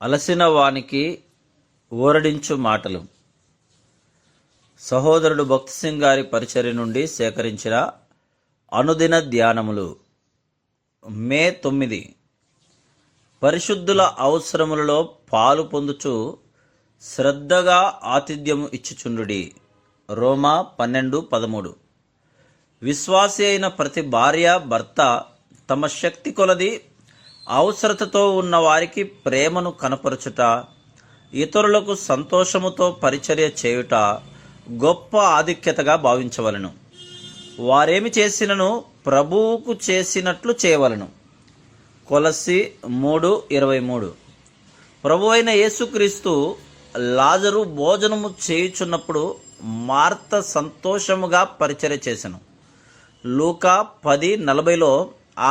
అలసిన వానికి ఊరడించు మాటలు. సహోదరుడు భక్తి సింగ్ గారి పరిచర్య నుండి సేకరించిన అనుదిన ధ్యానములు. మే 9. పరిశుద్ధుల అవసరములలో పాలు పొందుచు శ్రద్ధగా ఆతిథ్యము ఇచ్చుచుండుడి. రోమా 12:13. విశ్వాసి అయిన ప్రతి భార్య భర్త తమ శక్తి కొలది అవసరతతో ఉన్న వారికి ప్రేమను కనపరచుట, ఇతరులకు సంతోషముతో పరిచర్య చేయుట గొప్ప ఆధిక్యతగా భావించవలను. వారేమి చేసినను ప్రభువుకు చేసినట్లు చేయవలను. కొలస్సీ 3:23. ప్రభు అయిన యేసుక్రీస్తు లాజరు భోజనము చేయుచున్నప్పుడు మార్త సంతోషముగా పరిచర్య చేసెను. లూకా 10:40లో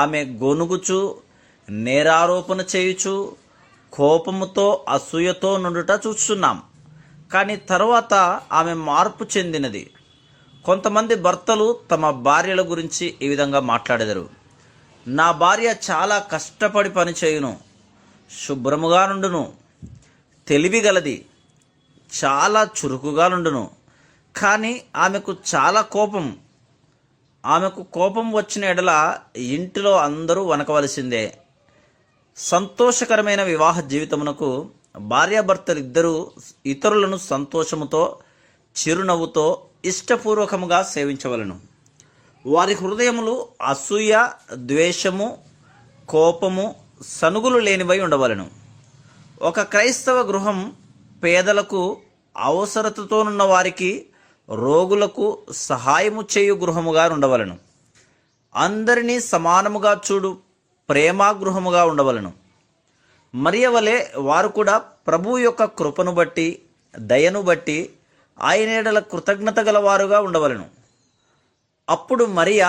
ఆమె గొనుగుచు నేరారోపణ చేయుచు కోపముతో అసూయతో నుండుట చూస్తున్నాం. కానీ తర్వాత ఆమె మార్పు చెందినది. కొంతమంది భర్తలు తమ భార్యల గురించి ఈ విధంగా మాట్లాడెదరు: నా భార్య చాలా కష్టపడి పని చేయును, శుభ్రముగా నుండును, తెలివిగలది, చాలా చురుకుగా నుండును, కానీ ఆమెకు చాలా కోపం. ఆమెకు కోపం వచ్చిన ఎడల ఇంటిలో అందరూ వనకవలసిందే. సంతోషకరమైన వివాహ జీవితమునకు భార్యాభర్తలు ఇద్దరూ ఇతరులను సంతోషముతో, చిరునవ్వుతో, ఇష్టపూర్వకముగా సేవించవలను. వారి హృదయములు అసూయ, ద్వేషము, కోపము, సనుగులు లేనివై ఉండవలను. ఒక క్రైస్తవ గృహం పేదలకు, అవసరతతోనున్న వారికి, రోగులకు సహాయము చేయు గృహముగా ఉండవలను. అందరినీ సమానముగా చూడు ప్రేమ గృహముగా ఉండవలను. మరియ వలె వారు కూడా ప్రభువు యొక్క కృపను బట్టి, దయను బట్టి ఆయన యెడల కృతజ్ఞత గలవారుగా ఉండవలను. అప్పుడు మరియ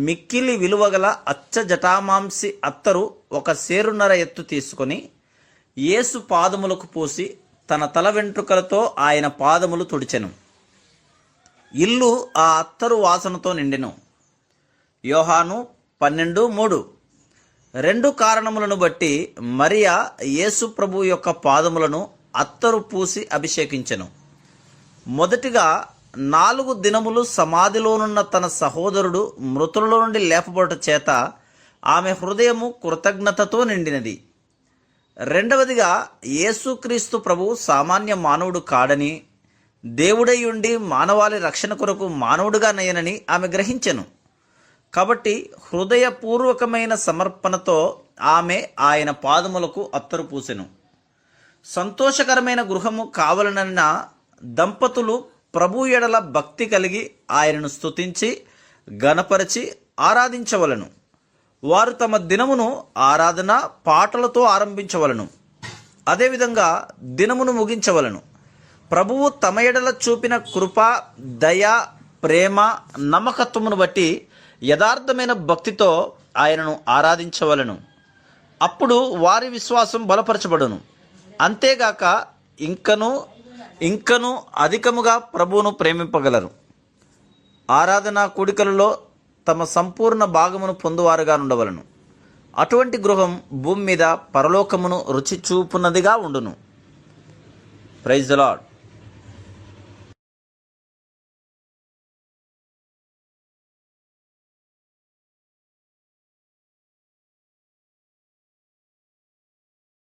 మిక్కిలి విలువగల అచ్చ జటామాంసి అత్తరు 1 సేరున్నర ఎత్తు తీసుకొని యేసు పాదములకు పూసి తన తల వెంట్రుకలతో ఆయన పాదములు తుడిచెను. ఇల్లు ఆ అత్తరు వాసనతో నిండెను. యోహాను 12:3. 2 కారణములను బట్టి మరియ యేసు ప్రభు యొక్క పాదములను అత్తరు పూసి అభిషేకించెను. మొదటిగా 4 దినములు సమాధిలోనున్న తన సహోదరుడు మృతులలో నుండి లేపబడుట చేత ఆమె హృదయము కృతజ్ఞతతో నిండినది. రెండవదిగా యేసుక్రీస్తు ప్రభు సామాన్య మానవుడు కాడని, దేవుడై ఉండి మానవాళి రక్షణ కొరకు మానవుడుగా నయ్యనని ఆమె గ్రహించెను. కాబట్టి హృదయపూర్వకమైన సమర్పణతో ఆమె ఆయన పాదములకు అత్తరు పూసెను. సంతోషకరమైన గృహము కావాలనన్న దంపతులు ప్రభు ఎడల భక్తి కలిగి ఆయనను స్తుతించి, గణపరచి ఆరాధించవలను. వారు తమ దినమును ఆరాధన పాటలతో ఆరంభించవలను. అదేవిధంగా దినమును ముగించవలను. ప్రభువు తమ ఎడల చూపిన కృప, దయ, ప్రేమ, నమ్మకత్వమును బట్టి యథార్థమైన భక్తితో ఆయనను ఆరాధించవలను. అప్పుడు వారి విశ్వాసం బలపరచబడును. అంతేగాక ఇంకను అధికముగా ప్రభువును ప్రేమింపగలరు. ఆరాధనా కూడికలలో తమ సంపూర్ణ భాగమును పొందువారుగా ఉండవలను. అటువంటి గృహం భూమి మీద పరలోకమును రుచి చూపున్నదిగా ఉండును. Praise the lord.